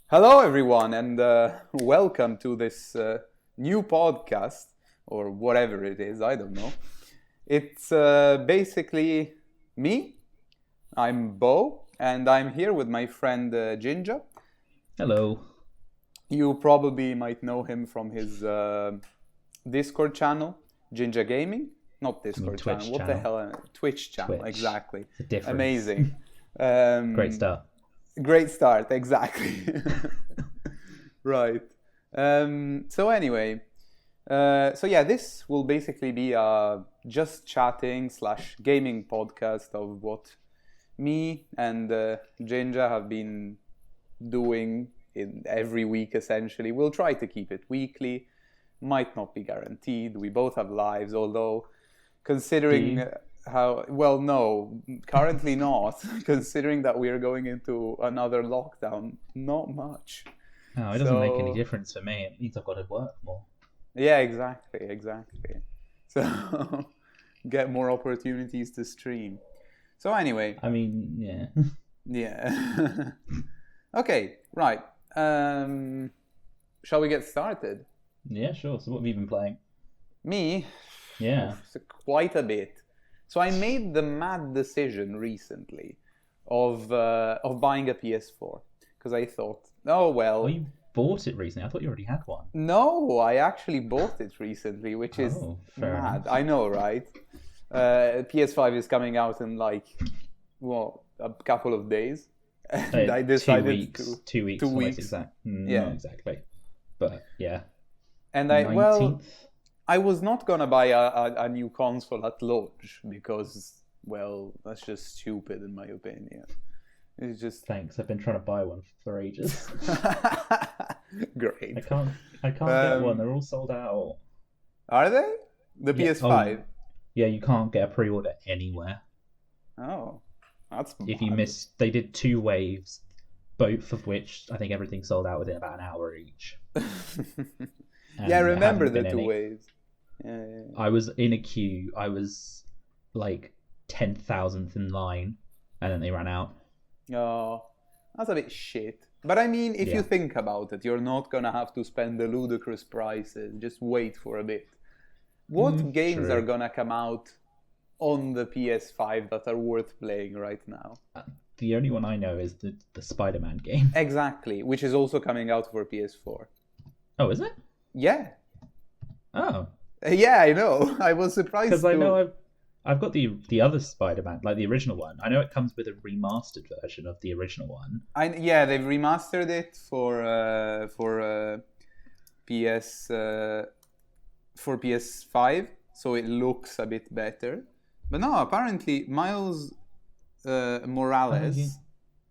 Hello, everyone, and welcome to this new podcast, or whatever it is, I don't know. It's basically me. I'm Bo, and I'm here with my friend Ginja. Hello. You probably might know him from his Discord channel, Ginja Gaming. Not Discord Twitch channel, what the channel. hell? Twitch channel, Twitch. exactly. It's a difference. Amazing. Great start. Great start, exactly. Right. So anyway, this will basically be a just chatting / gaming podcast of what me and Ginja have been doing in every week, essentially. We'll try to keep it weekly. Might not be guaranteed. We both have lives, although considering no, currently not. Considering that we are going into another lockdown, not much. No, it doesn't make any difference for me. It means I've got to work more. Yeah, exactly. So get more opportunities to stream. So anyway. I mean, yeah. Yeah. Okay, right. Shall we get started? Yeah, sure. So what have you been playing? Me? Yeah. Quite a bit. So I made the mad decision recently of buying a PS4 because I thought, oh well. Oh, you bought it recently? I thought you already had one. No, I actually bought it recently, which is fair mad. enough. I know, right? PS5 is coming out in a couple of days, and I decided 2 weeks. 2 weeks. Exact. Yeah. Not exactly. But yeah. And 19th? I was not gonna buy a new console at launch because, that's just stupid in my opinion. It's just Thanks. I've been trying to buy one for ages. great. I can't get one. They're all sold out. Are they? The Yeah. PS5? Yeah, you can't get a pre-order anywhere. Oh, that's If you mad. miss, they did 2 waves, both of which I think everything sold out within about an hour each. Yeah, I And remember there the hasn't been 2 any. waves. Yeah. I was in a queue. I was like 10,000th in line, and then they ran out. Oh, that's a bit shit. But I mean, if you Yeah. think about it, you're not gonna have to spend the ludicrous prices. Just wait for a bit. What games true. are gonna come out on the PS5 that are worth playing right now? The only one I know is the Spider-Man game. Exactly, which is also coming out for PS4. Oh, is it? Yeah. Oh, Yeah, I know. I was surprised because I too. know I've got the other Spider-Man, like the original one. I know it comes with a remastered version of the original one. They've remastered it for PS5, so it looks a bit better. But no, apparently Miles Morales Oh, yeah.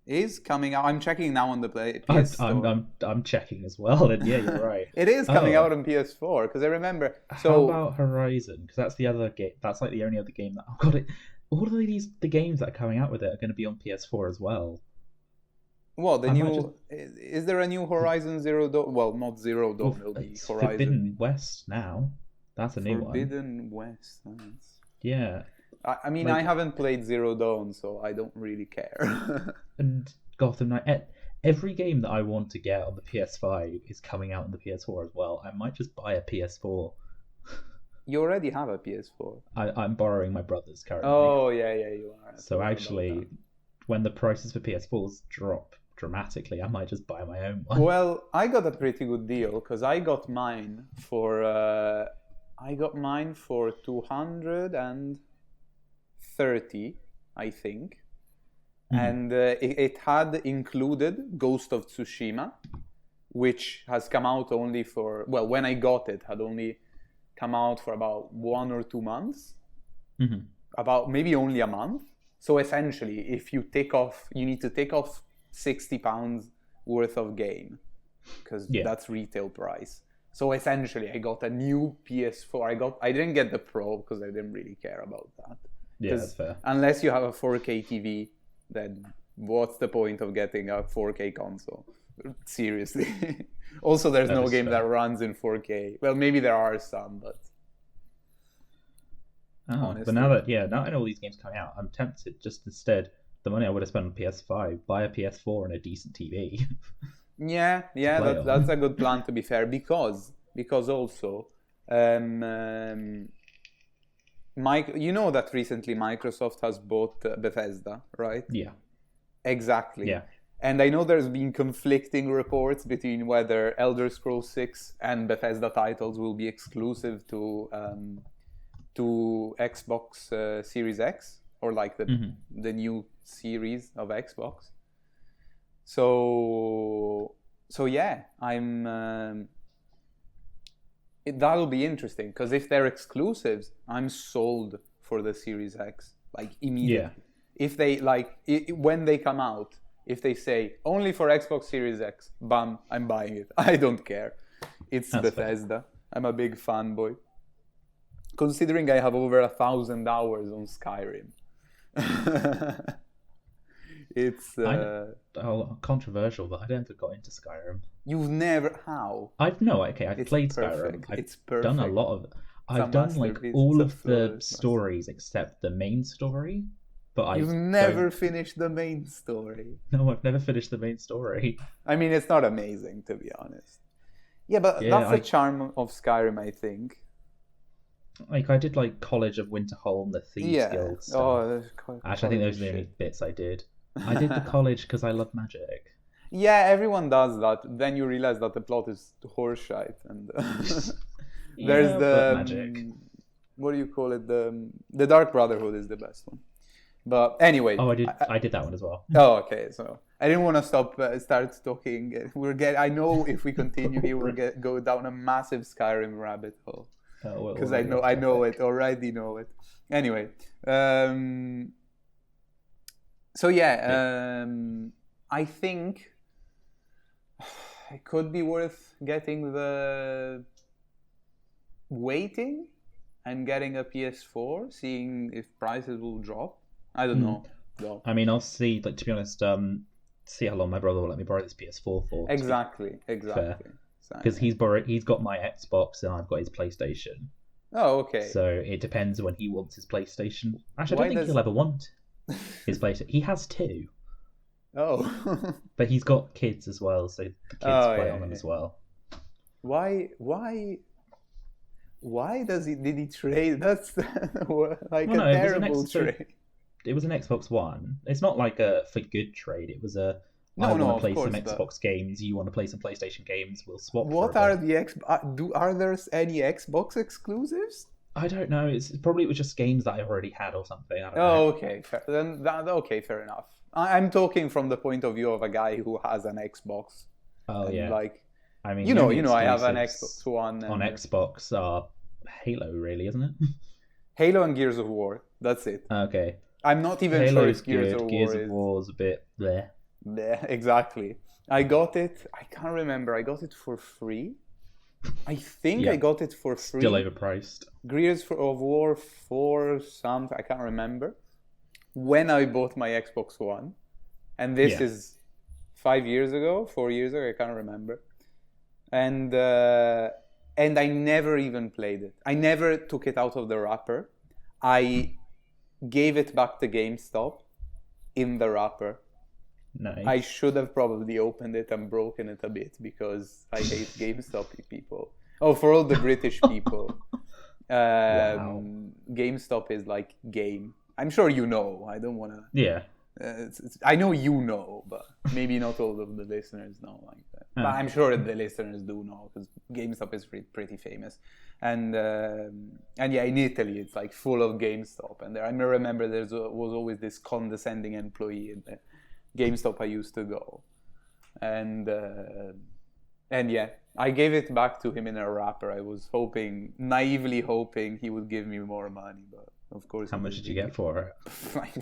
is coming out. I'm checking now on the PS Store. I'm checking as well, and yeah, you're right. It is coming Oh. out on PS4 because I remember. How So about Horizon? Because that's the other game. That's like the only other game that I've got it. All of the games that are coming out with it are going to be on PS4 as well. what the I might new? Is there a new Horizon Zero Dawn? Well, not Zero Dawn. It'll be It's Horizon Forbidden West now. That's a new one. Forbidden West. Nice. Yeah, I mean, Like- I haven't played Zero Dawn, so I don't really care. and Gotham Knight. Every game that I want to get on the PS5 is coming out on the PS4 as well. I might just buy a PS4. You already have a PS4. I'm borrowing my brother's currently. Oh, yeah, you are. I So forgot about actually, that. when the prices for PS4s drop dramatically, I might just buy my own one. Well, I got a pretty good deal because I got mine for 230, I think, and it had included Ghost of Tsushima, which has come out only for when I got it, had only come out for about 1 or 2 months, Mhm. about maybe only a month. So essentially, if you need to take off £60 worth of game because Yeah. that's retail price. So essentially, I got a new PS4. I didn't get the Pro because I didn't really care about that. Yeah, 'Cause that's fair. unless you have a 4K TV, then what's the point of getting a 4K console? Seriously. Also, there's That no is game fair. that runs in 4K. Well, maybe there are some, but But honestly. now that I know all these games coming out, I'm tempted just instead the money I would have spent on PS5, buy a PS4 and a decent TV. That's a good plan, to be fair, because also, you know that recently Microsoft has bought Bethesda, right? Yeah. Exactly. Yeah. And I know there's been conflicting reports between whether Elder Scrolls 6 and Bethesda titles will be exclusive to Xbox Series X, or like the new series of Xbox. So yeah, that'll be interesting, because if they're exclusives, I'm sold for the Series X, like immediately. Yeah. If they when they come out, if they say only for Xbox Series X, bam, I'm buying it. I don't care. It's That's Bethesda. Fair. I'm a big fanboy. Considering I have over 1,000 hours on Skyrim. It's controversial, but I don't think I got into Skyrim. You've never? How? I've played Skyrim. I've done a lot of it. I've done like all of the stories except the main story. But you've never finished the main story. No, I've never finished the main story. I mean, it's not amazing, to be honest. Yeah, but that's the charm of Skyrim, I think. Like, I did like College of Winterhold, the Thieves Guild stuff. Actually, I think those are the only bits I did. I did the college because I love magic. Yeah, everyone does that. Then you realize that the plot is horseshit, and there's the magic. What do you call it? The Dark Brotherhood is the best one. But anyway, I did that one as well. Oh, okay. So I didn't want to start talking. I know if we continue here, go down a massive Skyrim rabbit hole. Because I know it already. Know it. Anyway, so yeah, I think it could be worth waiting and getting a PS4, seeing if prices will drop. I don't know. No. I mean, I'll see. Like, to be honest, see how long my brother will let me borrow this PS4 for. Exactly. Because he's got my Xbox and I've got his PlayStation. Oh, okay. So it depends when he wants his PlayStation. Actually, I don't think he'll ever want his PlayStation. He has two. Oh. But he's got kids as well, so the kids play on them as well. Why did he trade? That's like a terrible trade. It was an Xbox One. It's not like a for good trade. It was I want to play some Xbox games. You want to play some PlayStation games. We'll swap. What are are there any Xbox exclusives? I don't know. It was just games that I already had or something. I don't know. Okay. Fair enough. I'm talking from the point of view of a guy who has an Xbox. Oh, yeah. Like, I mean, I have an Xbox One. On Xbox are Halo, really, isn't it? Halo and Gears of War. That's it. Okay. I'm not even sure if Gears of War Gears of War's a bit bleh. Yeah, exactly. I got it. I can't remember. I got it for free. I think I got it for free. Still overpriced. Gears of War 4 something. I can't remember. When I bought my Xbox One. And this is 4 years ago. I can't remember. And I never even played it. I never took it out of the wrapper. I gave it back to GameStop in the wrapper. Nice. I should have probably opened it and broken it a bit because I hate GameStop people. Oh, for all the British people. Wow. GameStop is like game. I'm sure you know. I don't want to... Yeah. I know you know, but maybe not all of the listeners know like that. But I'm sure the listeners do know because GameStop is pretty famous. And yeah, in Italy it's like full of GameStop. And I remember there was always this condescending employee in the GameStop I used to go. And yeah, I gave it back to him in a wrapper. I was naively hoping he would give me more money, but of course. How much did you get for it? Like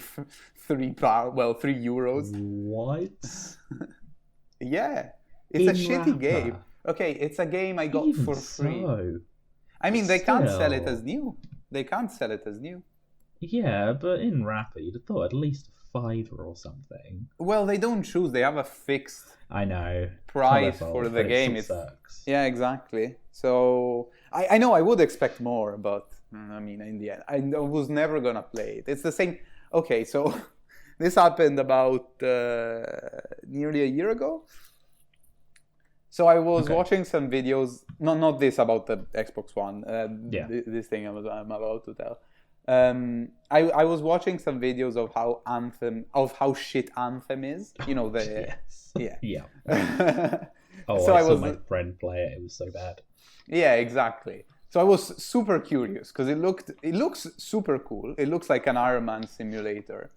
€3. What? Yeah. It's a shitty game. Okay, it's a game I got for free. So, I mean, they can't sell it as new. Yeah, but in wrapper, you'd have thought at least $5 or something. Well, they don't choose. They have a fixed price for the game. It sucks. Yeah, exactly. So I know I would expect more, but I mean, in the end, I was never gonna play it. It's the same. Okay, so this happened about nearly a year ago. So I was watching some videos, not this about the Xbox One, this thing I'm about to tell. I was watching some videos of how shit Anthem is. You know, yeah. So I saw my friend play it. It was so bad. Yeah, exactly. So I was super curious because it looks super cool. It looks like an Iron Man simulator.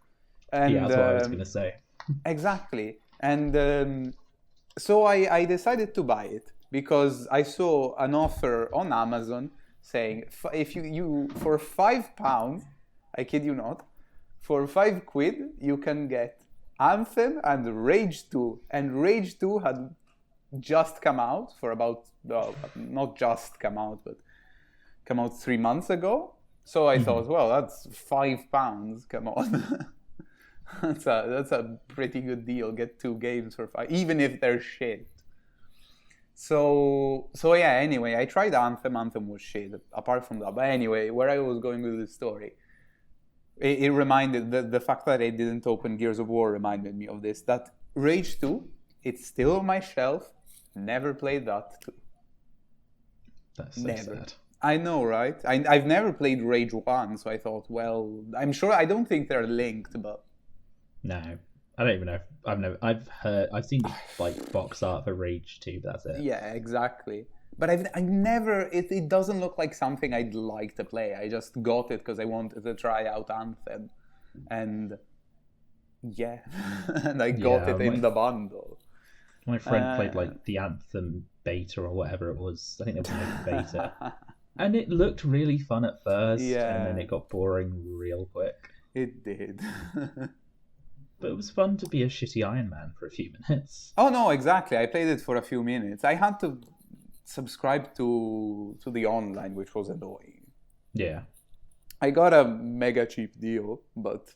And, that's what I was gonna say. Exactly. And so I decided to buy it because I saw an offer on Amazon saying if you for £5, I kid you not, for £5 you can get Anthem and Rage 2, and Rage 2 had just come out for about not just come out, but come out 3 months ago. So I thought, well, that's £5. Come on. That's a pretty good deal. Get 2 games for £5, even if they're shit. So yeah, anyway, I tried Anthem. Anthem was shit, apart from that. But anyway, where I was going with the story, it reminded, the fact that I didn't open Gears of War reminded me of this, that Rage 2, it's still on my shelf. Never played that too. That's so sad. I know, right? I've never played Rage 1, so I thought, well, I don't think they're linked, but... No, I don't even know. I've seen like box art for Rage 2, but that's it. Yeah, exactly. But I've never, it doesn't look like something I'd like to play. I just got it because I wanted to try out Anthem. And yeah, and I got it in the bundle. My friend played like the Anthem beta or whatever it was. I think it was like beta. And it looked really fun at first, and then it got boring real quick. It did. But it was fun to be a shitty Iron Man for a few minutes. Oh no, exactly. I played it for a few minutes. I had to subscribe to the online, which was annoying. Yeah. I got a mega cheap deal, but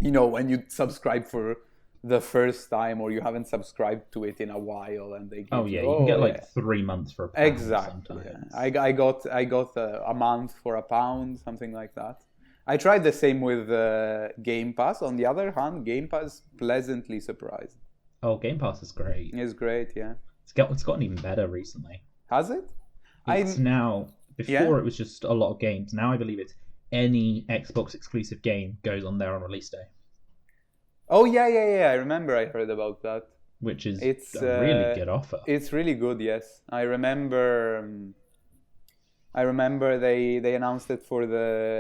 you know, when you subscribe for the first time or you haven't subscribed to it in a while and they give you can get like 3 months for £1 exactly sometimes. I got a month for £1, something like that. I tried the same with Game Pass. On the other hand, Game Pass pleasantly surprised. Oh, Game Pass is great. It's great, yeah. It's gotten even better recently. Has it? It's now, before it was just a lot of games. Now I believe it's any Xbox exclusive game goes on there on release day. Oh, yeah. I remember I heard about that. Which is a really good offer. It's really good, yes. I remember they announced it for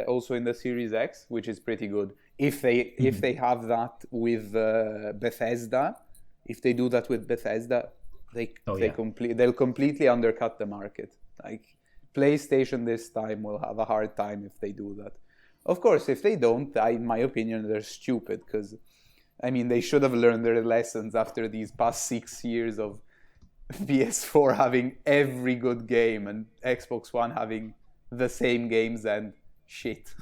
also in the Series X, which is pretty good. If they have that with Bethesda, if they do that with Bethesda, they'll completely undercut the market. Like PlayStation this time will have a hard time if they do that. Of course, if they don't, in my opinion, they're stupid because, I mean, they should have learned their lessons after these past 6 years of PS4 having every good game and Xbox One having the same games and shit.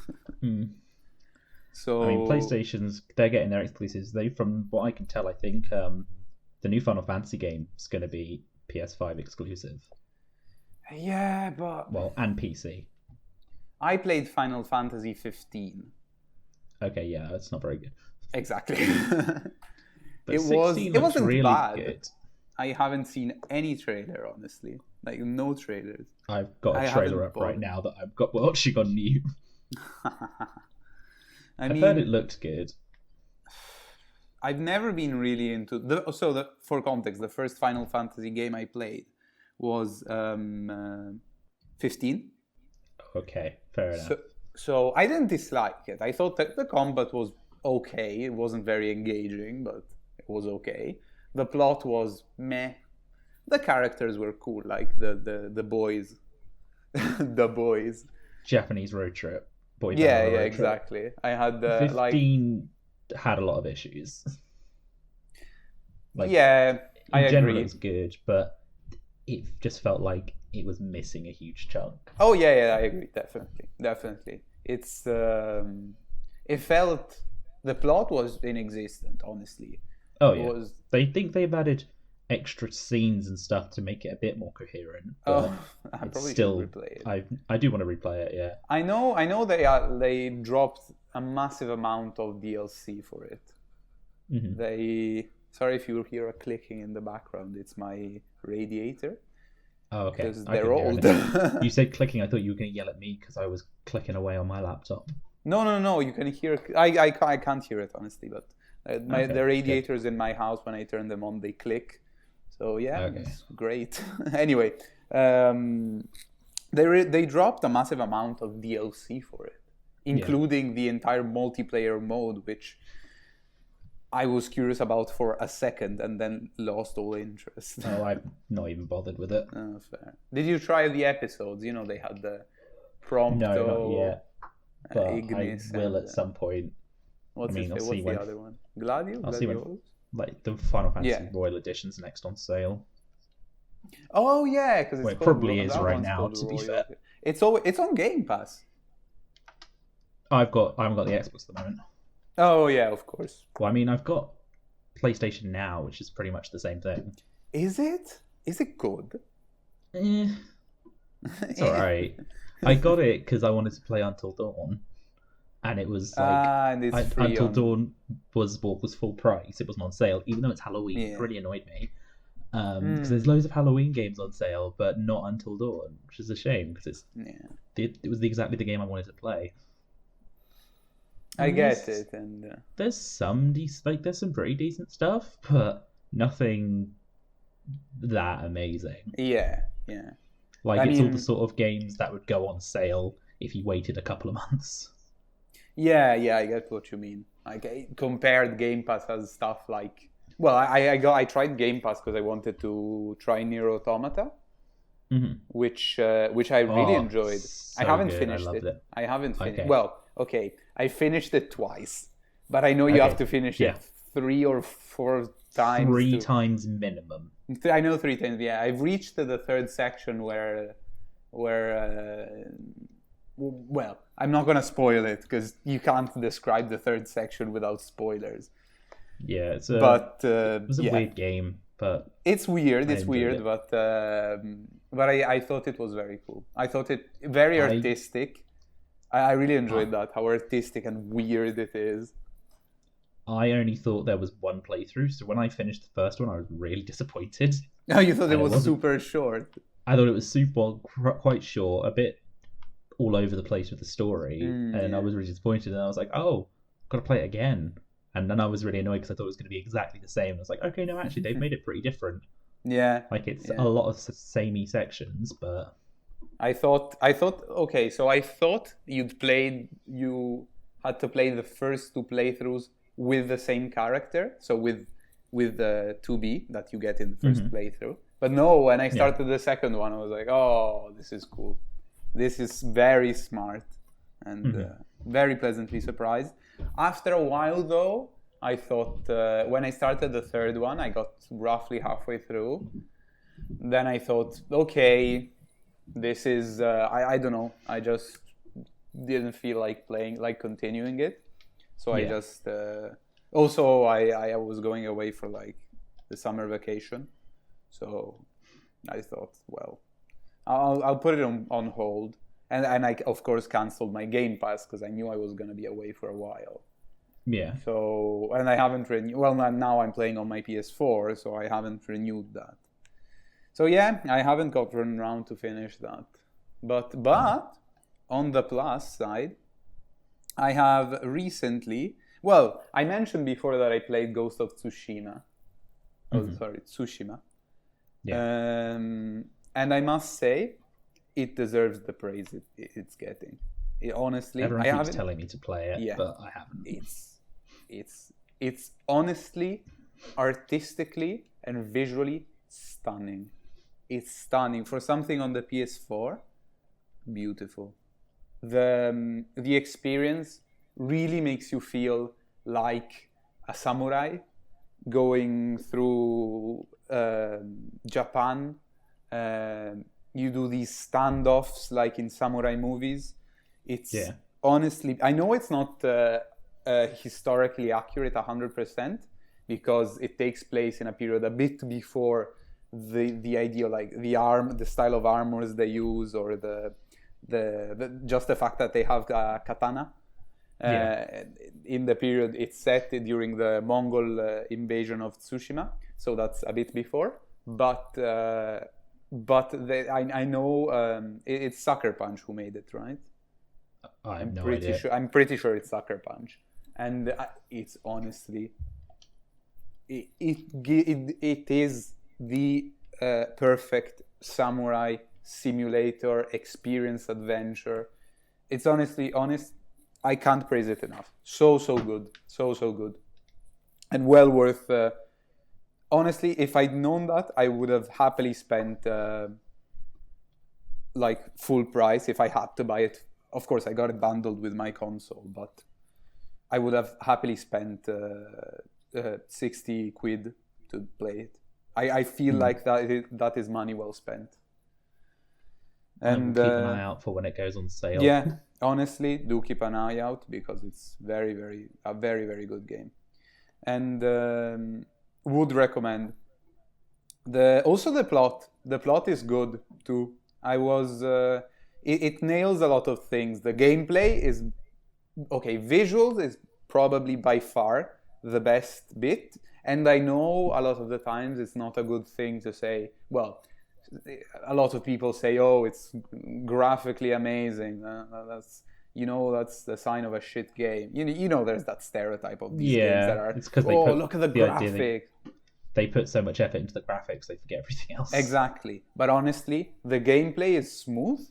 So I mean, they're getting their exclusives. From what I can tell, I think the new Final Fantasy game is going to be PS5 exclusive. Yeah, but and PC. I played Final Fantasy 15. Okay, yeah, it's not very good. Exactly. But it wasn't really bad. Good. I haven't seen any trailer, honestly. Like, no trailers. I've got a trailer up right now that I've got watching on mute. I've heard it looked good. I've never been really into... for context, the first Final Fantasy game I played was 15. Okay, fair enough. So I didn't dislike it. I thought that the combat was okay. It wasn't very engaging, but it was okay. The plot was meh. The characters were cool, like the boys. The boys. Japanese road trip. Yeah, exactly. I had 15 had a lot of issues. I agree. In general, it was good, but it just felt like it was missing a huge chunk. Oh yeah, I agree. Definitely. It's it felt the plot was inexistent, honestly. Oh yeah. They think they've added extra scenes and stuff to make it a bit more coherent. I probably still should replay it. I do want to replay it. Yeah. I know they dropped a massive amount of DLC for it. Mm-hmm. Sorry if you hear a clicking in the background. It's my radiator. Oh, okay. Because they're old. You said clicking. I thought you were going to yell at me because I was clicking away on my laptop. No. You can hear. I can't hear it honestly, but the radiators in my house, when I turn them on, they click. So yeah, it's great. Anyway, they dropped a massive amount of DLC for it, including the entire multiplayer mode, which I was curious about for a second and then lost all interest. Oh, I'm not even bothered with it. Oh, fair. Did you try the episodes? You know, they had the Prompto. No, not yet. But Ignis I will at some point. What's the other one? Gladio? I'll see when, like, the Final Fantasy Royal Edition's next on sale. Oh yeah, because it probably is right now. To be fair, it's on Game Pass. I haven't got the Xbox at the moment. Oh yeah, of course. Well, I mean, I've got PlayStation Now, which is pretty much the same thing. Is it? Is it good? It's alright. I got it because I wanted to play Until Dawn, and it was like Until Dawn was full price. It wasn't on sale, even though it's Halloween. It really annoyed me because there's loads of Halloween games on sale, but not Until Dawn, which is a shame because it was exactly the game I wanted to play. I get it, and there's some there's some pretty decent stuff, but nothing that amazing. Yeah. Like, it's all the sort of games that would go on sale if you waited a couple of months. Yeah, I get what you mean. Like, compared Game Pass has stuff like... Well, I tried Game Pass because I wanted to try Nier Automata, which I really enjoyed. So I haven't good. finished it. I haven't finished. Okay. Well, okay, I finished it twice, but I know you have to finish it 3 or 4 times. 3 times minimum. I know 3 times. Yeah, I've reached the third section where well, I'm not gonna spoil it because you can't describe the third section without spoilers. Yeah, it was a weird game, but it's weird. But I thought it was very cool. I thought it very artistic. I really enjoyed that, how artistic and weird it is. I only thought there was one playthrough, so when I finished the first one, I was really disappointed. Oh, you thought it was super short? I thought it was quite short, a bit all over the place with the story, and I was really disappointed, and I was like, oh, got to play it again. And then I was really annoyed because I thought it was going to be exactly the same. I was like, okay, no, actually, they've made it pretty different. Yeah. Like, it's a lot of samey sections, but... I thought, okay, so I thought you had to play the first 2 playthroughs with the same character, so with the 2B that you get in the first playthrough. But no, when I started the second one, I was like, oh, this is cool. This is very smart and very pleasantly surprised. After a while, though, I thought when I started the third one, I got roughly halfway through. Then I thought, okay, this is, I don't know, I just didn't feel like continuing it. So I just, also I was going away for like the summer vacation. So I thought, well, I'll put it on hold. And I, of course, canceled my Game Pass because I knew I was going to be away for a while. Yeah. So, and I haven't renewed. Well, now I'm playing on my PS4, so I haven't renewed that. So yeah, I haven't gotten around to finish that. But on the plus side, I have recently... Well, I mentioned before that I played Ghost of Tsushima. Tsushima. Yeah. And I must say, it deserves the praise it's getting. Honestly, everyone keeps telling me to play it, but I haven't. It's honestly, artistically, and visually stunning. It's stunning for something on the PS4. Beautiful. The experience really makes you feel like a samurai going through Japan. You do these standoffs like in samurai movies. It's honestly, I know it's not historically accurate 100% because it takes place in a period a bit before the idea, like the style of armors they use, or the just the fact that they have katana. in the period it's set during the Mongol invasion of Tsushima, so that's a bit before. But I know it's Sucker Punch who made it, right? I have no idea. I'm pretty sure it's Sucker Punch, and it's honestly, it is the perfect samurai simulator experience adventure. It's honestly, I can't praise it enough. So good, so good, and well worth. Honestly, if I'd known that, I would have happily spent like full price if I had to buy it. Of course, I got it bundled with my console, but I would have happily spent 60 quid to play it. I feel like that is money well spent. And keep an eye out for when it goes on sale. Yeah, honestly, do keep an eye out because it's a very, very good game. And would recommend. Also the plot. The plot is good too. It nails a lot of things. The gameplay is okay. Visuals is probably by far the best bit. And I know a lot of the times it's not a good thing to say. Well, a lot of people say, "Oh, it's graphically amazing." That's the sign of a shit game. You know, there's that stereotype of these games that are. It's because look at the graphics. They put so much effort into the graphics, they forget everything else. Exactly. But honestly, the gameplay is smooth.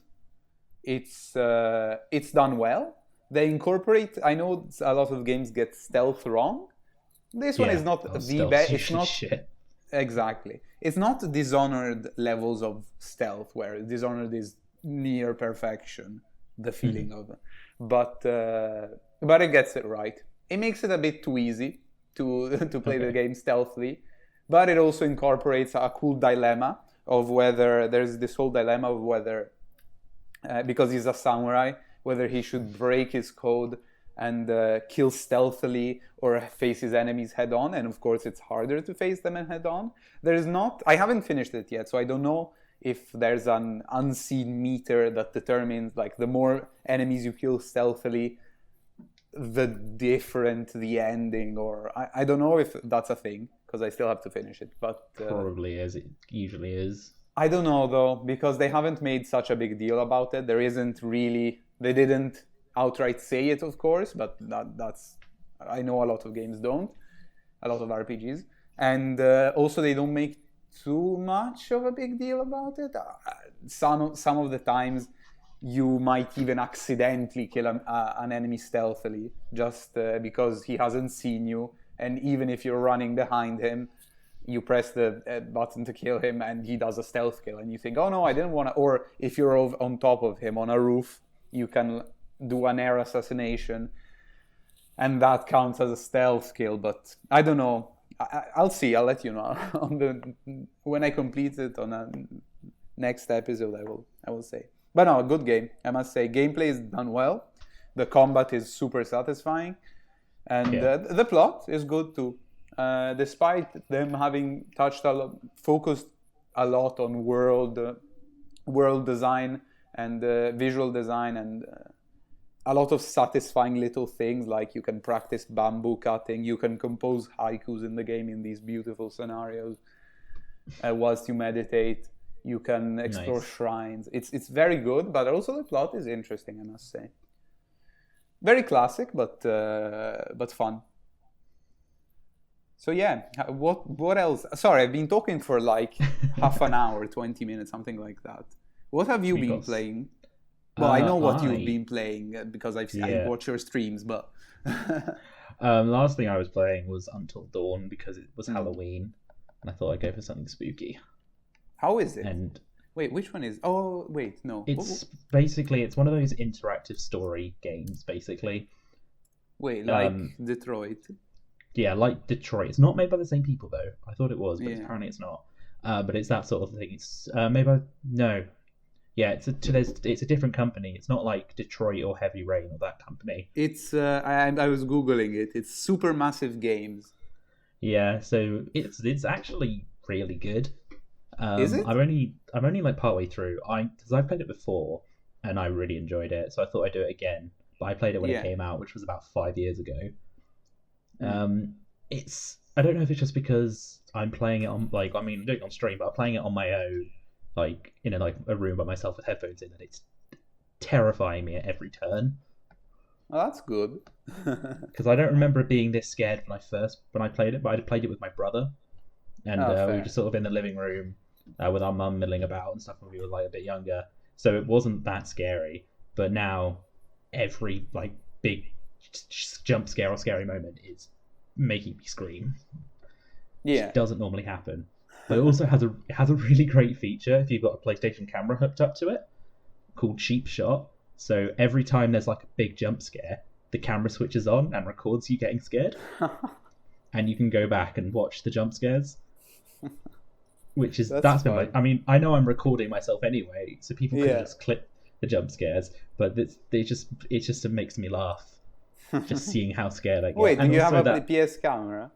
It's done well. They incorporate. I know a lot of games get stealth wrong. This one is not the best. It's not shit. Exactly. It's not Dishonored levels of stealth, where Dishonored is near perfection. The feeling of it, but it gets it right. It makes it a bit too easy to play the game stealthily, but it also incorporates a cool dilemma of whether there's this whole dilemma of whether because he's a samurai, whether he should break his code and kill stealthily or face his enemies head on. And of course, it's harder to face them head on. I haven't finished it yet, so I don't know if there's an unseen meter that determines, like, the more enemies you kill stealthily, the different the ending, or I don't know if that's a thing, because I still have to finish it. But probably is. It usually is. I don't know, though, because they haven't made such a big deal about it. There isn't really... They didn't outright say it, of course, but that's... I know a lot of games don't. A lot of RPGs. And also they don't make too much of a big deal about it. Some of the times you might even accidentally kill an enemy stealthily just because he hasn't seen you, and even if you're running behind him, you press the button to kill him and he does a stealth kill and you think, oh no, I didn't want to. Or if you're on top of him on a roof, you can do an air assassination and that counts as a stealth kill. But I don't know. I'll see. I'll let you know when I complete it on a next episode. I will say. But no, a good game. I must say, gameplay is done well. The combat is super satisfying, and the plot is good too. Despite them having focused a lot on world design and visual design and. A lot of satisfying little things, like you can practice bamboo cutting, you can compose haikus in the game in these beautiful scenarios whilst you meditate, you can explore shrines. It's very good, but also the plot is interesting, I must say. Very classic, but fun. So yeah, what else? Sorry, I've been talking for like half an hour, 20 minutes, something like that. What have you been playing? Well, I know what you've been playing because I watch your streams, but... last thing I was playing was Until Dawn because it was Halloween, and I thought I'd go for something spooky. How is it? And wait, which one is... Oh, wait, no. It's basically, it's one of those interactive story games, basically. Wait, like Detroit? Yeah, like Detroit. It's not made by the same people, though. I thought it was, but apparently it's not. But it's that sort of thing. It's made by... No. Yeah, it's a different company. It's not like Detroit or Heavy Rain or that company. It's I was googling it. It's Supermassive Games. Yeah, so it's actually really good. Is it? I'm only like partway through. Because I've played it before and I really enjoyed it, so I thought I'd do it again. but I played it when it came out, which was about 5 years ago. I don't know if it's just because I'm playing it on I'm doing it on stream, but I'm playing it on my own, in a room by myself with headphones in, and it's terrifying me at every turn. Oh, that's good. Because I don't remember being this scared when I played it, but I played it with my brother, and we were just sort of in the living room with our mum milling about and stuff when we were a bit younger, so it wasn't that scary. But now every big jump scare or scary moment is making me scream. Yeah, which doesn't normally happen. But it also has a really great feature if you've got a PlayStation camera hooked up to it called Cheap Shot. So every time there's a big jump scare, the camera switches on and records you getting scared, and you can go back and watch the jump scares. That's been I know I'm recording myself anyway, so people can just clip the jump scares, but it just makes me laugh just seeing how scared I get. Wait, do you have a PS camera?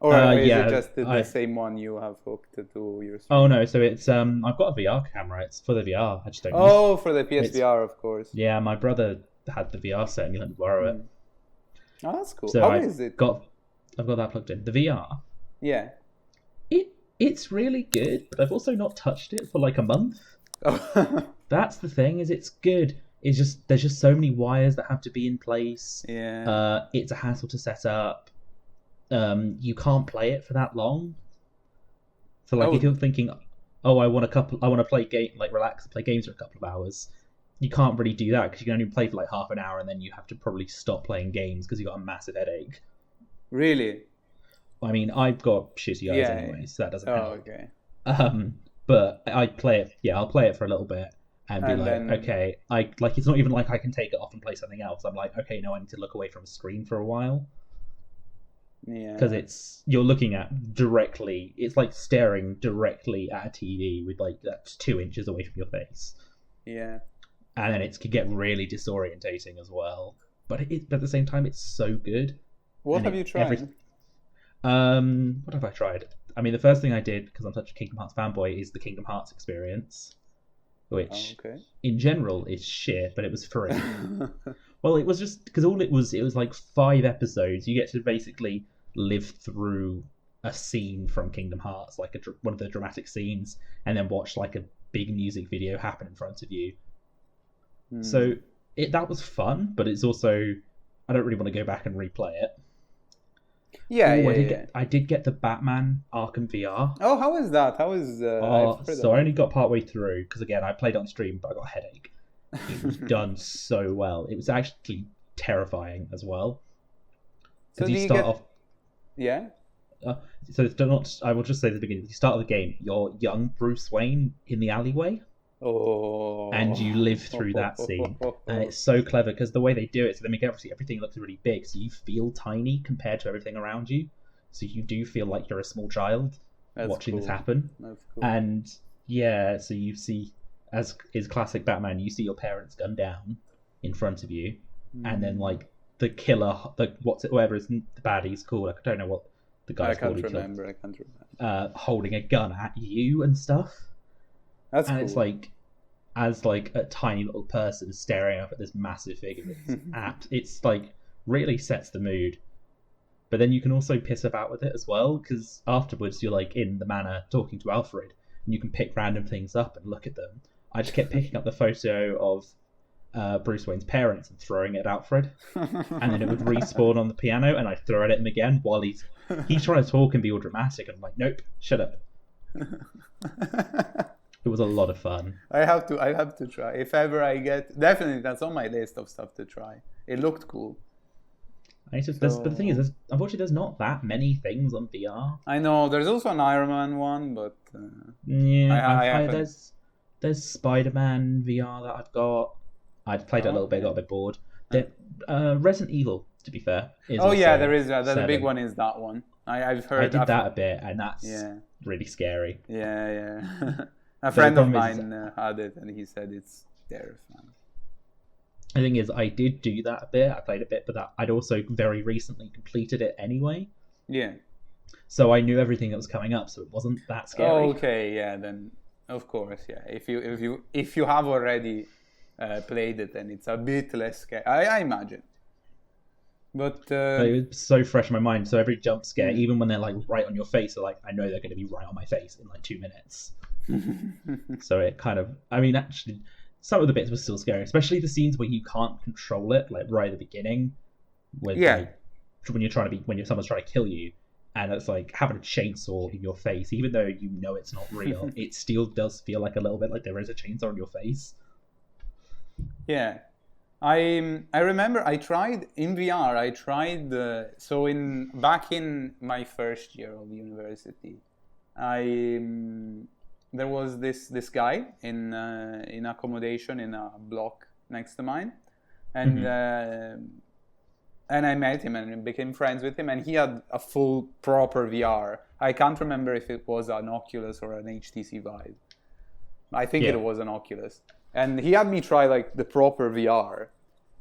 Or is it just the same one you have hooked to your stream? Oh no, so it's I've got a VR camera. It's for the VR. I just don't use it. For the PSVR, of course. Yeah, my brother had the VR set and he let me borrow it. Oh, that's cool. So How is it? I've got that plugged in. The VR. Yeah. It's really good, but I've also not touched it for a month. Oh. That's the thing, is it's good. It's just there's just so many wires that have to be in place. Yeah. It's a hassle to set up. You can't play it for that long. So if you're thinking, I want to play relax and play games for a couple of hours, you can't really do that because you can only play for half an hour and then you have to probably stop playing games because you've got a massive headache. Really? I mean, I've got shitty eyes anyway, so that doesn't help. Okay. But I play it. Yeah, I'll play it for a little bit and be okay. It's not even I can take it off and play something else. I'm okay, no, I need to look away from a screen for a while. Yeah. Because you're looking at directly. It's like staring directly at a TV with that's 2 inches away from your face. Yeah. And then it can get really disorientating as well. But at the same time, it's so good. What have you tried? What have I tried? I mean, the first thing I did, because I'm such a Kingdom Hearts fanboy, is the Kingdom Hearts experience, which in general is shit, but it was free. Well, it was just because it was 5 episodes. You get to basically live through a scene from Kingdom Hearts, one of the dramatic scenes, and then watch a big music video happen in front of you. So that was fun, but it's also I don't really want to go back and replay it. I did get the Batman Arkham VR. Oh, how is that? How is? I only got partway through because again I played on stream, but I got a headache. It was done so well. It was actually terrifying as well. So you start off. Yeah. So it's not. I will just say at the beginning. You start the game. You're young Bruce Wayne in the alleyway. Oh. And you live through that scene, and it's so clever because the way they do it, so they make everything looks really big, so you feel tiny compared to everything around you. So you do feel like you're a small child watching this happen. That's cool. And so you see, as is classic Batman, you see your parents gunned down in front of you, and then the killer, whoever is the baddie's called, I don't know what the guy's called. I can't remember. Holding a gun at you and stuff. That's and cool. It's as a tiny little person staring up at this massive figure. It's really sets the mood. But then you can also piss about with it as well, because afterwards you're in the manor talking to Alfred, and you can pick random things up and look at them. I just kept picking up the photo of Bruce Wayne's parents and throwing it at Alfred, and then it would respawn on the piano, and I'd throw it at him again while he's trying to talk and be all dramatic, and I'm nope, shut up. It was a lot of fun. I have to try. If ever I get... Definitely, that's on my list of stuff to try. It looked cool. But the thing is, unfortunately, there's not that many things on VR. I know. There's also an Iron Man one, but... There's Spider-Man VR that I've got. I've played it a little bit, got a bit bored. Resident Evil, to be fair. There is. The big one is that one. I've heard... I did that a bit, and that's really scary. Yeah. A friend of mine had it, and he said it's terrifying. The thing is, I did do that a bit. I played a bit, but I'd also very recently completed it anyway. Yeah. So I knew everything that was coming up, so it wasn't that scary. Oh, okay, yeah. Then of course, yeah. If you have already played it, and it's a bit less scary, I imagine. But it's so fresh in my mind. So every jump scare, even when they're like right on your face, they're like, I know they're going to be right on my face in like 2 minutes. So it kind of, I mean, actually, some of the bits were still scary, especially the scenes where you can't control it, like right at the beginning, when you're trying to be, when someone's trying to kill you, and it's like having a chainsaw in your face, even though you know it's not real, it still does feel like a little bit like there is a chainsaw in your face. Yeah. I remember I tried in VR. Back in my first year of university, there was this guy in accommodation in a block next to mine, and I met him and became friends with him, and he had a full proper VR. I can't remember if it was an Oculus or an HTC Vive. I think it was an Oculus. And he had me try like the proper VR,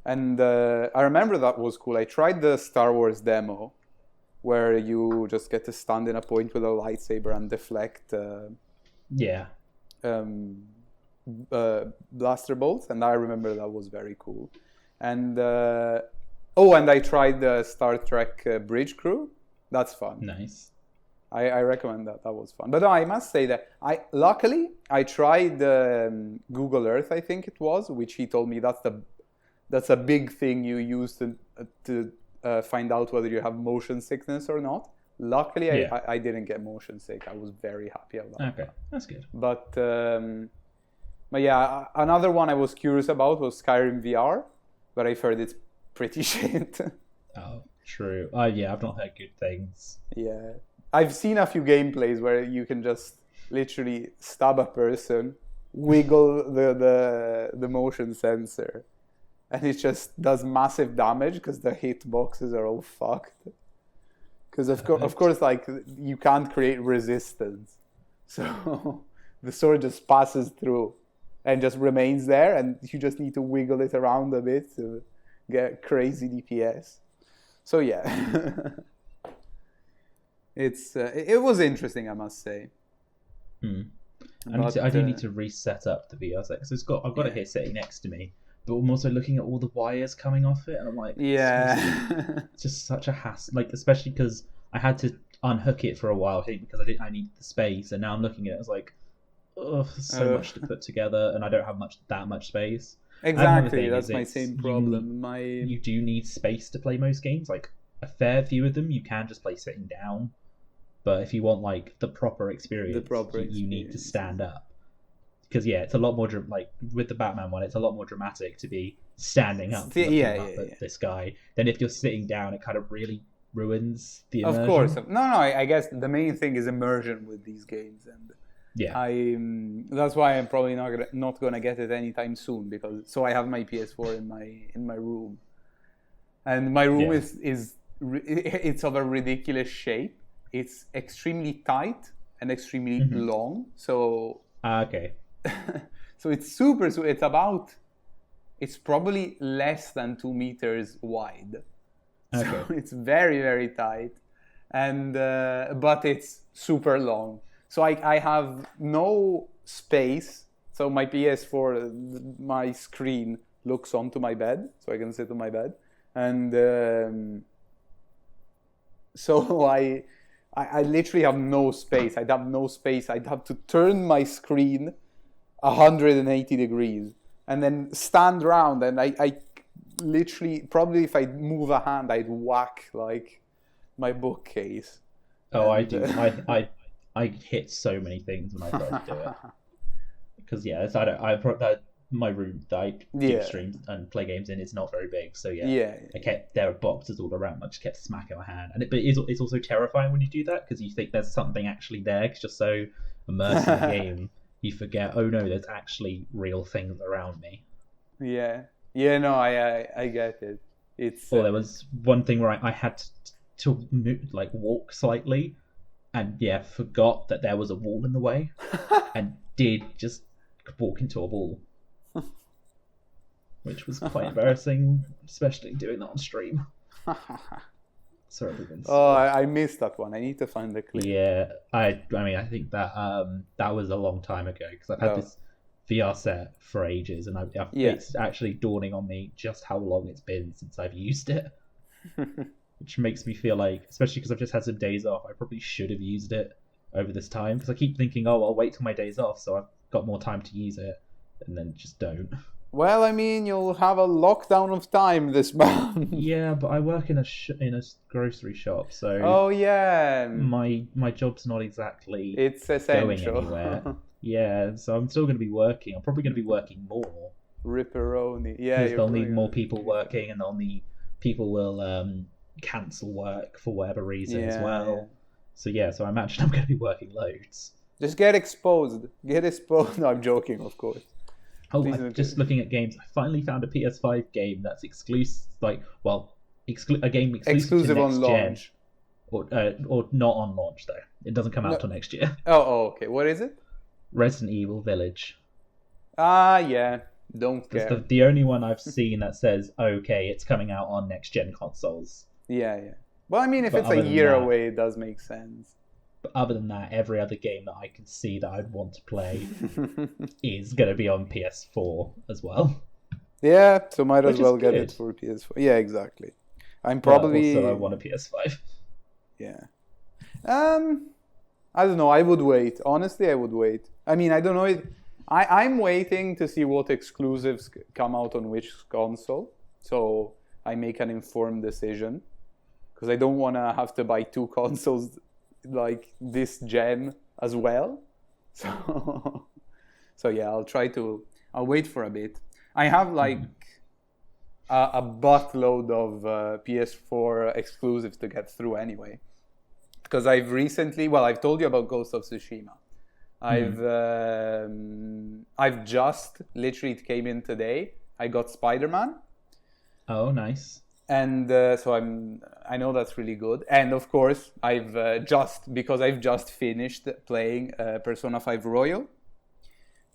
and I remember that was cool. I tried the Star Wars demo, where you just get to stand in a point with a lightsaber and deflect blaster bolts, and I remember that was very cool. And and I tried the Star Trek Bridge Crew. That's fun. Nice. I recommend that. That was fun. But I must say that luckily I tried Google Earth, I think it was, which he told me that's a big thing you use to find out whether you have motion sickness or not. Luckily, I didn't get motion sick. I was very happy about that. Okay, that's good. But yeah, another one I was curious about was Skyrim VR, but I've heard it's pretty shit. Oh, true. Yeah, I've not heard good things. Yeah. I've seen a few gameplays where you can just literally stab a person, wiggle the motion sensor, and it just does massive damage because the hitboxes are all fucked. Because of course, like, you can't create resistance, so the sword just passes through and just remains there, and you just need to wiggle it around a bit to get crazy DPS. So yeah. It was interesting, I must say. I do need to reset up the VR set because I've got it here sitting next to me, but I'm also looking at all the wires coming off it, and I'm like, it's just such a hassle. Like, especially because I had to unhook it for a while, I think, because I need the space, and now I'm looking at it, it's like, so much to put together, and I don't have that much space. Exactly, that's my same problem. You do need space to play most games. Like, a fair few of them you can just play sitting down, but if you want like the proper experience, you need to stand up, because it's a lot more like with the Batman one, it's a lot more dramatic to be standing up at this guy than if you're sitting down. It kind of really ruins the immersion. Of course. No, I guess the main thing is immersion with these games, and that's why I'm probably not gonna get it anytime soon, because I have my PS4 in my room, and my room it's of a ridiculous shape. It's extremely tight and extremely long. So okay. So it's it's probably less than 2 meters wide. Okay. So it's very, very tight, and but it's super long. So I have no space. So my PS4, my screen looks onto my bed, so I can sit on my bed, and so I literally have no space. I'd have no space. I'd have to turn my screen 180 degrees and then stand around, and I literally, probably if I move a hand, I'd whack like my bookcase. Oh, I do. I hit so many things when I try to do it. Because my room that I do streams and play games in is not very big, so there are boxes all around. I just kept smacking my hand, and it's also terrifying when you do that, because you think there's something actually there, because you're so immersed in the game, you forget, oh no, there's actually real things around me. No, I get it. There was one thing where I had to move, like walk slightly, and forgot that there was a wall in the way, and did just walk into a wall. Which was quite embarrassing, especially doing that on stream. Sorry, I missed that one. I need to find the clip. Yeah, I mean, I think that that was a long time ago, because I've had this VR set for ages, and it's actually dawning on me just how long it's been since I've used it. Which makes me feel like, especially because I've just had some days off, I probably should have used it over this time, because I keep thinking, oh, I'll wait till my days off so I've got more time to use it, and then just don't. Well, I mean, you'll have a lockdown of time this month. Yeah, but I work in a grocery shop, so oh yeah, my job's not exactly it's essential. Going anywhere. Yeah, so I'm still going to be working. I'm probably going to be working more. Ripperoni, yeah. Because they'll need more people working, and people will cancel work for whatever reason as well. Yeah. So yeah, so I imagine I'm going to be working loads. Just get exposed. No, I'm joking, of course. Oh, I'm just looking at games. I finally found a PS5 game that's exclusive, a game exclusive to on launch. Gen. Or not on launch, though. It doesn't come out till next year. Oh, okay. What is it? Resident Evil Village. Yeah. Don't care. That's the only one I've seen that says, okay, it's coming out on next-gen consoles. Yeah. Well, I mean, if it's a year away, it does make sense. But other than that, every other game that I can see that I'd want to play is going to be on PS4 as well. Yeah, so might as well get it for PS4. Yeah, exactly. I'm probably... also, I want a PS5. Yeah. I don't know. I would wait. Honestly, I would wait. I mean, I don't know. I'm waiting to see what exclusives come out on which console, so I make an informed decision. Because I don't want to have to buy two consoles like this gen as well. So yeah, I'll wait for a bit. I have like a buttload of PS4 exclusives to get through anyway. Because I've told you about Ghost of Tsushima. I've just, literally it came in today, I got Spider-Man. Oh, nice. And so I know that's really good. And of course, I've just finished playing Persona 5 Royal,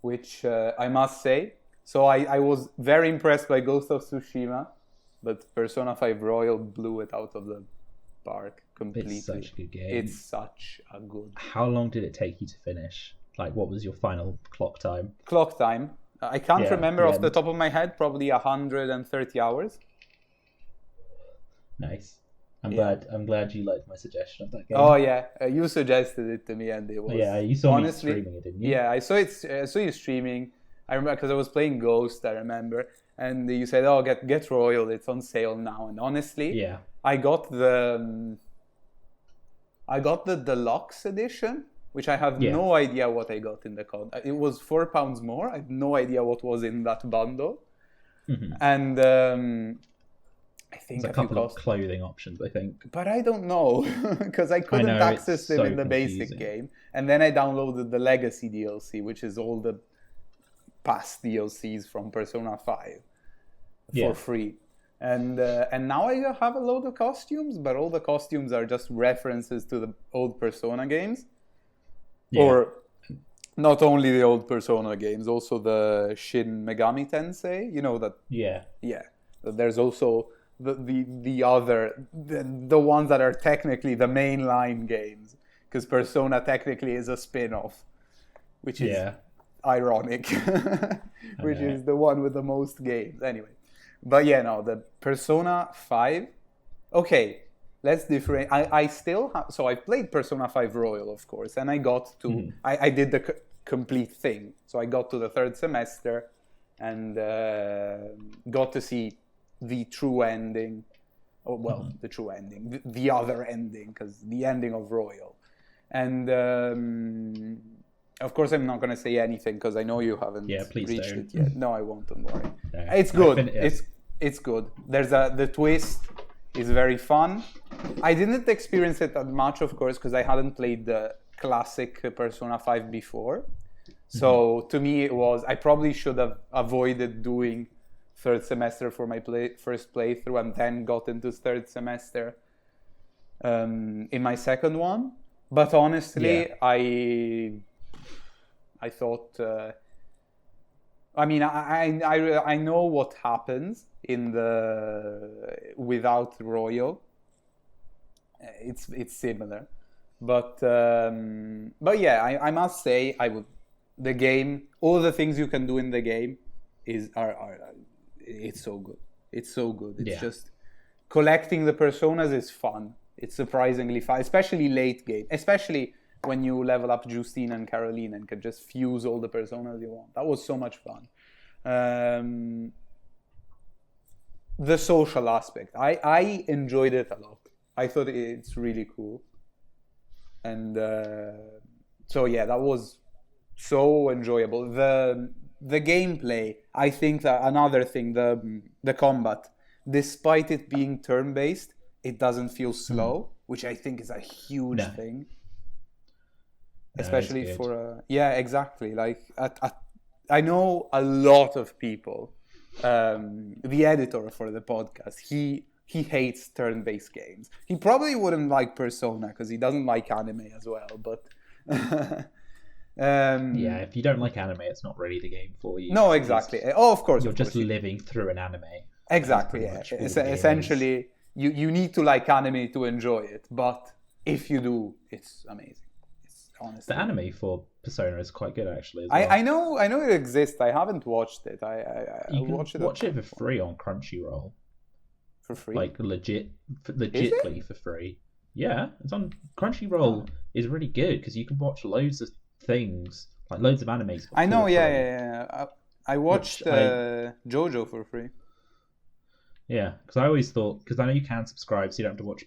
which I must say. So I was very impressed by Ghost of Tsushima, but Persona 5 Royal blew it out of the park completely. It's such a good game. It's such a good... How long did it take you to finish? Like, what was your final clock time? Clock time? I can't remember off the top of my head. Probably 130 hours. Nice. I'm glad you liked my suggestion of that game. Oh yeah, you suggested it to me, and it was... Yeah, you saw me streaming it, didn't you? Yeah, I saw you streaming. I remember because I was playing Ghost. I remember, and you said, "Oh, get Royal. It's on sale now." And honestly, I got the deluxe edition, which I have no idea what I got in the code. It was £4 more. I have no idea what was in that bundle, and. I think there's a couple of clothing options, I think. But I don't know, because I couldn't access them in the basic game. And then I downloaded the Legacy DLC, which is all the past DLCs from Persona 5 for free. And now I have a load of costumes, but all the costumes are just references to the old Persona games. Yeah. Or not only the old Persona games, also the Shin Megami Tensei. You know that? Yeah. There's also... the ones that are technically the mainline games, because Persona technically is a spin-off, which is ironic, which is the one with the most games anyway. But the Persona 5. Okay, let's differentiate. I still have, so I played Persona 5 Royal, of course, and I got to I did the complete thing. So I got to the third semester and got to see the true ending, the true ending, the other ending, because the ending of Royal. And of course, I'm not going to say anything because I know you haven't reached it yet. No, I won't. Don't worry. No, it's good. It's good. The twist is very fun. I didn't experience it that much, of course, because I hadn't played the classic Persona 5 before. So to me, I probably should have avoided doing third semester for my first playthrough, and then got into third semester in my second one. But honestly, I thought. I know what happens in without Royal. It's similar, but I must say I would the game, all the things you can do in the game are it's so good. It's so good. It's just collecting the personas is fun. It's surprisingly fun, especially late game, especially when you level up Justine and Caroline and can just fuse all the personas you want. That was so much fun. The social aspect, I enjoyed it a lot. I thought it's really cool. And so yeah, that was so enjoyable. The gameplay, I think that another thing, the combat, despite it being turn-based, it doesn't feel slow, which I think is a huge thing. Especially for exactly. Like I know a lot of people. The editor for the podcast, he hates turn-based games. He probably wouldn't like Persona because he doesn't like anime as well. But if you don't like anime, it's not really the game for you. No, exactly. Of course, you're just living through an anime. Exactly. Yeah. Essentially, you need to like anime to enjoy it. But if you do, it's amazing. Honestly. The anime for Persona is quite good, actually. As well. I know it exists. I haven't watched it. You can watch it for free on Crunchyroll. For free? Like legitly for free. Yeah, it's on Crunchyroll. Is really good because you can watch loads of things, like loads of animes. I know. Yeah. I watched JoJo for free. Yeah, because I always thought, because I know you can subscribe, so you don't have to watch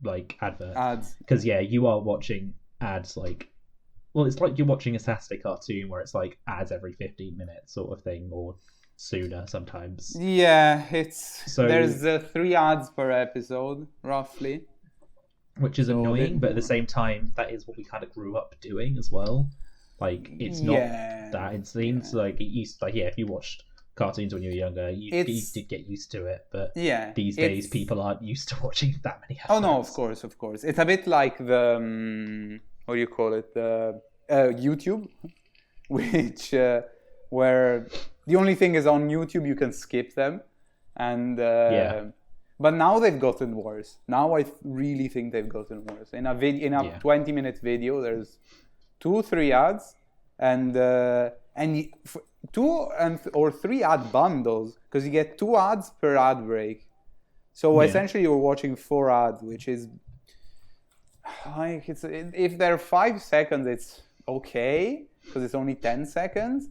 like ads. Because you are watching ads like. Well, it's like you're watching a Saturday cartoon where it's like ads every 15 minutes sort of thing, or sooner sometimes. Yeah, there's 3 ads per episode, roughly. Which is annoying, but at the same time, that is what we kind of grew up doing as well. Like, it's not that insane. So, like, it used if you watched cartoons when you were younger, you did get used to it. But these days, people aren't used to watching that many ads. Oh, no, of course. It's a bit like the... what do you call it? YouTube, which where the only thing is on YouTube you can skip them, and but now they've gotten worse. Now I really think they've gotten worse. In a 20-minute video, there's 2-3 ads, and 2 or 3 ad bundles because you get 2 ads per ad break. So essentially, you're watching 4 ads, which is. Like if they're 5 seconds, it's okay because it's only 10 seconds.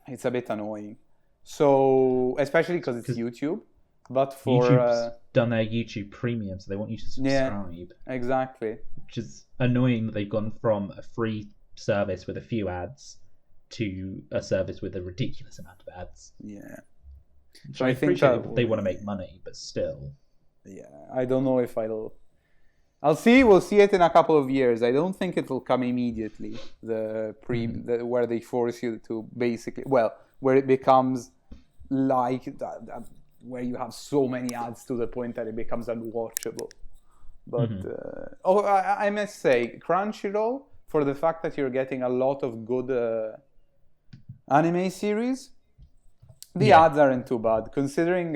It's a bit annoying. So especially because it's YouTube, but for YouTube's done their YouTube Premium, so they want you to subscribe. Yeah, exactly. Which is annoying that they've gone from a free service with a few ads to a service with a ridiculous amount of ads. Yeah. So I think they want to make money, but still. Yeah, I don't know if I'll see. We'll see it in a couple of years. I don't think it will come immediately. Where they force you to basically, where it becomes like where you have so many ads to the point that it becomes unwatchable. But I must say, Crunchyroll, for the fact that you're getting a lot of good anime series, the ads aren't too bad. Considering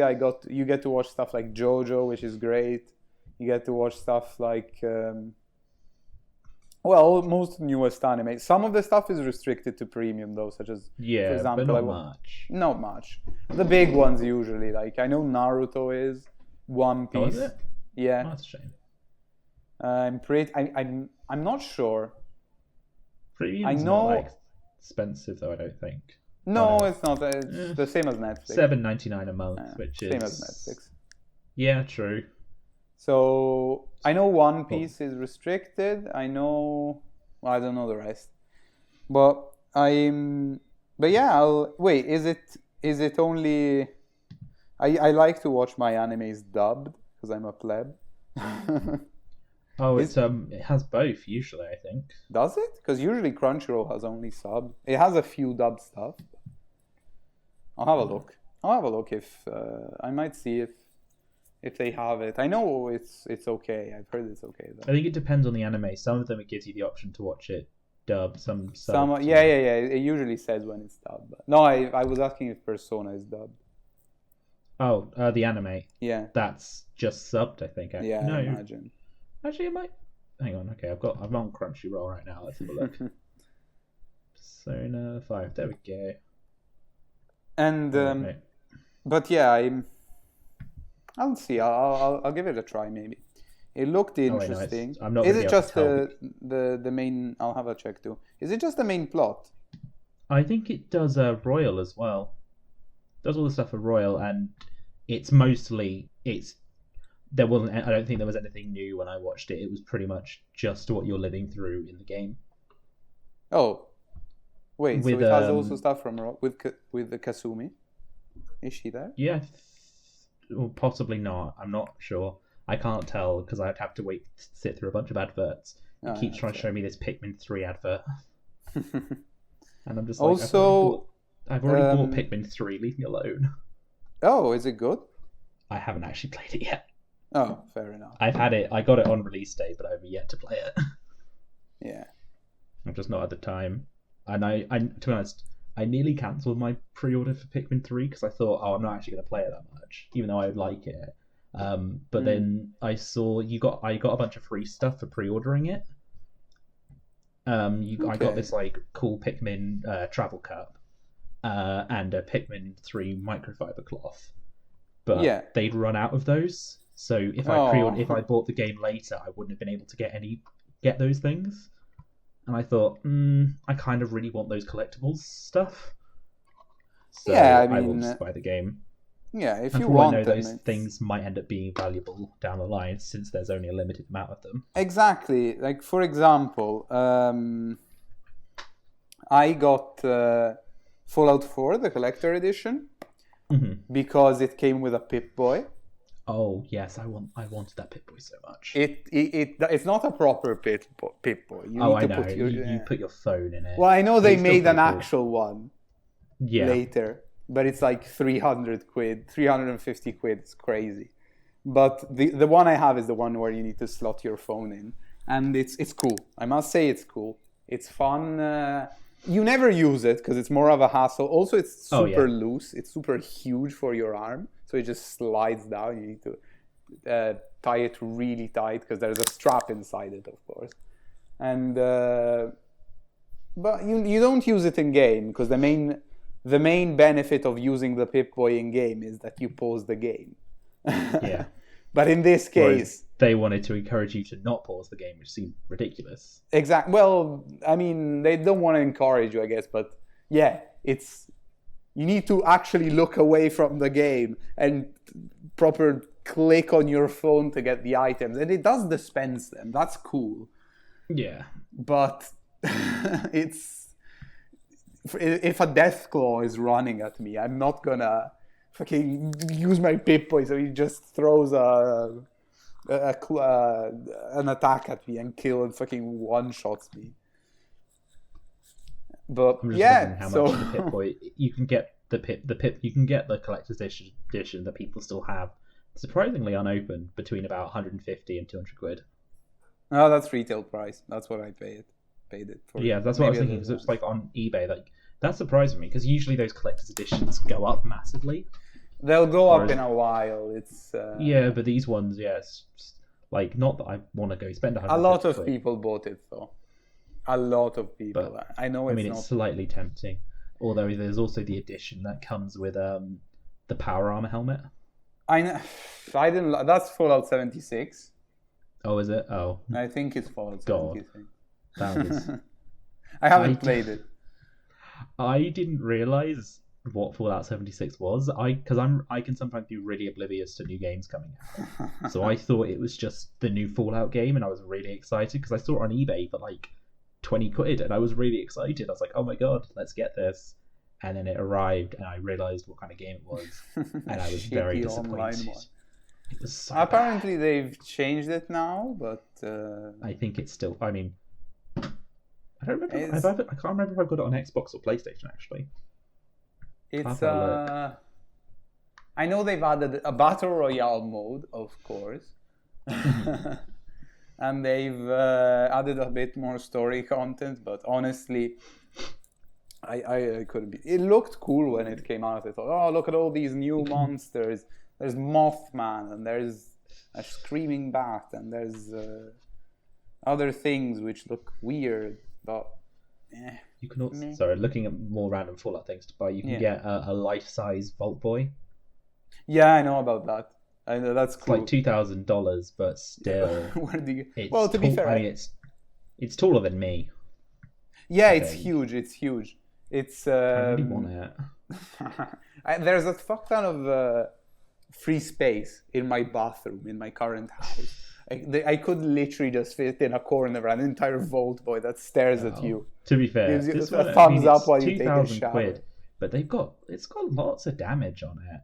you get to watch stuff like JoJo, which is great. You get to watch stuff like, most newest anime. Some of the stuff is restricted to premium though, such as, for example, but not much. Not much. The big ones usually, like I know Naruto is, One Piece. Oh, is it? Yeah. Oh, that's a shame. I'm not sure. Premium's not expensive though, I don't think. No, it's not. It's the same as Netflix. $7.99 a month, which is same as Netflix. Yeah, true. So I know One Piece is restricted. I don't know the rest. But wait. Is it only? I like to watch my animes dubbed because I'm a pleb. It has both usually. I think. Does it? Because usually Crunchyroll has only sub. It has a few dubbed stuff. I'll have a look. If I might see if they have it. I know it's okay. I've heard it's okay though. I think it depends on the anime. Some of them it gives you the option to watch it dubbed. Some yeah. It usually says when it's dubbed. But no, I was asking if Persona is dubbed. Oh, the anime. Yeah. That's just subbed, I think. Yeah, no, I imagine. Actually, it might. Hang on. Okay, I'm on Crunchyroll right now. Let's have a look. Persona 5. There we go. And but yeah, I'll see. I'll give it a try maybe. It looked interesting. I'm not. Is it just the main? I'll have a check too. Is it just the main plot? I think it does Royal as well. Does all the stuff for Royal, and it's mostly There wasn't. I don't think there was anything new when I watched it. It was pretty much just what you're living through in the game. Oh, wait. So it has also stuff from with the Kasumi. Is she there? Yeah, or possibly not. I'm not sure. I can't tell because I'd have to sit through a bunch of adverts. It keeps trying to show me this Pikmin 3 advert, and I'm just like, also, I've already bought Pikmin 3. Leave me alone. Oh, is it good? I haven't actually played it yet. Oh, fair enough. I've had it. I got it on release day, but I've yet to play it. Yeah. I'm just not at the time. And I to be honest, I nearly cancelled my pre-order for Pikmin 3 because I thought, I'm not actually going to play it that much, even though I would like it. But then I saw I got a bunch of free stuff for pre-ordering it. I got this like cool Pikmin travel cup and a Pikmin 3 microfiber cloth, but they'd run out of those. So if I bought the game later, I wouldn't have been able to get those things. And I thought, I kind of really want those collectibles stuff. So I will just buy the game. Yeah, if and you for want all I know, them, those things might end up being valuable down the line since there's only a limited amount of them. Exactly. Like, for example, I got Fallout 4, the collector edition, because it came with a Pip-Boy. Oh yes, I wanted that Pip-Boy so much. It's not a proper Pip-Boy. You put your phone in it. Well, I know they made an actual one later, but it's like 300 quid, 350 quid. It's crazy. But the one I have is the one where you need to slot your phone in, and it's cool. I must say it's cool. It's fun. You never use it because it's more of a hassle. Also, it's super loose. It's super huge for your arm. So it just slides down. You need to tie it really tight because there's a strap inside it, of course. And but you don't use it in game because the main benefit of using the Pip-Boy in game is that you pause the game. Yeah. But in this case, whereas they wanted to encourage you to not pause the game, which seemed ridiculous. Exactly. Well, I mean, they don't want to encourage you, I guess, but yeah, you need to actually look away from the game and proper click on your phone to get the items. And it does dispense them. That's cool. Yeah. But if a Deathclaw is running at me, I'm not gonna fucking use my Pip-Boy so he just throws an attack at me and fucking one-shots me. But I'm just wondering how much the Pip-Boy you can get you can get the collector's edition that people still have surprisingly unopened between about 150 and 200 quid. Oh, that's retail price. That's what I paid it for. Yeah, that's what I was thinking because it's like on eBay. Like that surprised me because usually those collector's editions go up massively. They'll go up in a while. It's yeah, but these ones, yes, like not that I want to go spend 100. A lot of people bought it though. A lot of people. But, I know. It's slightly tempting. Although there's also the edition that comes with the power armor helmet. I know. I didn't. That's Fallout 76. Oh, is it? Oh, I think it's Fallout 76. That was. I haven't played it. I didn't realize what Fallout 76 was. I can sometimes be really oblivious to new games coming out. So I thought it was just the new Fallout game, and I was really excited because I saw it on eBay for like 20 quid, and I was really excited. I was like, oh my god, let's get this. And then it arrived, and I realized what kind of game it was, and I was very disappointed. It was so apparently bad. They've changed it now, but I think it's still. I mean, I don't remember. I can't remember if I've got it on Xbox or PlayStation. Actually, it's. I know they've added a battle royale mode, of course, and they've added a bit more story content. But honestly, I couldn't be. It looked cool when it came out. I thought, oh, look at all these new monsters. There's Mothman, and there's a screaming bat, and there's other things which look weird. But You can also, sorry, looking at more random Fallout things to buy, you can get a life-size Vault Boy. Yeah, I know about that. I know that's cool. It's like $2,000, but still. Where do you? It's well, to be fair, I mean, it's taller than me. Yeah, it's huge. It's huge. It's. I really want it. There's a fuck ton of free space in my bathroom in my current house. I could literally just fit in a corner an entire Vault Boy that stares at you. To be fair, gives you a thumbs up while you take a shower. £2,000, but it's got lots of damage on it.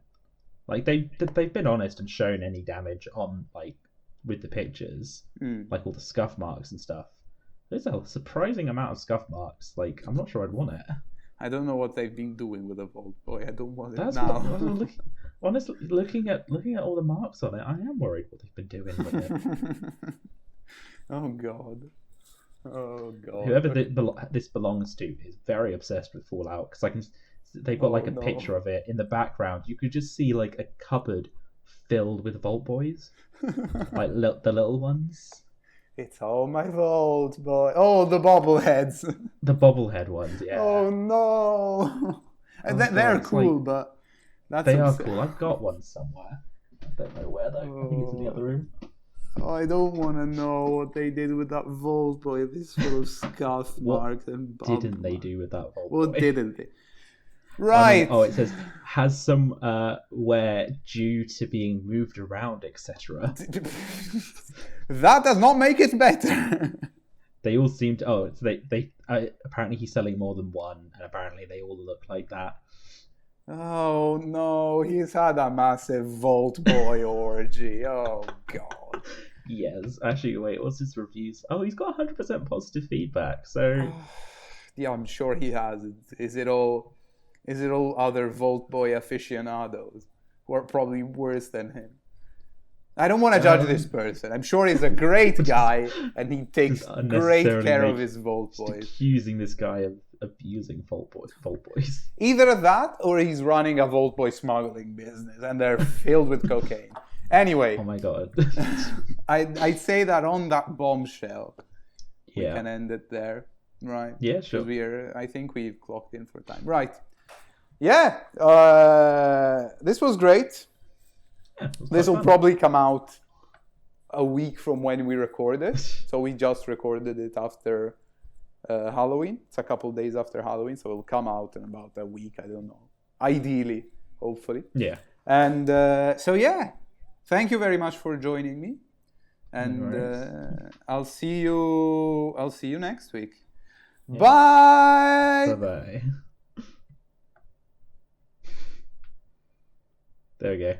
Like they've been honest and shown any damage on like with the pictures, like all the scuff marks and stuff. There's a surprising amount of scuff marks. Like I'm not sure I'd want it. I don't know what they've been doing with the Vault Boy. I don't want it now. Honestly, looking at all the marks on it, I am worried what they've been doing with it. Oh god. Whoever this belongs to is very obsessed with Fallout because they've got like a picture of it in the background. You could just see like a cupboard filled with Vault Boys, like the little ones. It's all my Vault Boy. Oh, the bobbleheads. The bobblehead ones, yeah. Oh no. They're cool, but they are cool. I've got one somewhere. I don't know where though. I think it's in the other room. Oh, I don't want to know what they did with that Vault Boy. It's full of scuff marks and bubbles. What didn't they do with that Vault Boy? What didn't they? Right. It says has some wear due to being moved around, etc. That does not make it better. They all seem to. Oh, so they apparently he's selling more than one, and apparently they all look like that. Oh no, he's had a massive Vault Boy orgy. Oh god. Yes, actually, wait, what's his reviews? Oh, he's got 100% positive feedback. So yeah, I'm sure he has. Is it all other Vault Boy aficionados who are probably worse than him? I don't want to judge this person. I'm sure he's a great guy and he takes great care of his Vault Boys. Accusing this guy of abusing Vault Boys. Either that or he's running a Vault Boy smuggling business and they're filled with cocaine. Anyway. Oh my god. I'd say that on that bombshell, we can end it there. Right? Yeah, sure. I think we've clocked in for time. Right. Yeah. This was great. This will probably come out a week from when we record it. So we just recorded it after Halloween. It's a couple days after Halloween, so it'll come out in about a week. I don't know. Ideally, hopefully. Yeah. And so yeah, thank you very much for joining me. And I'll see you next week. Yeah. Bye. Bye. There we go.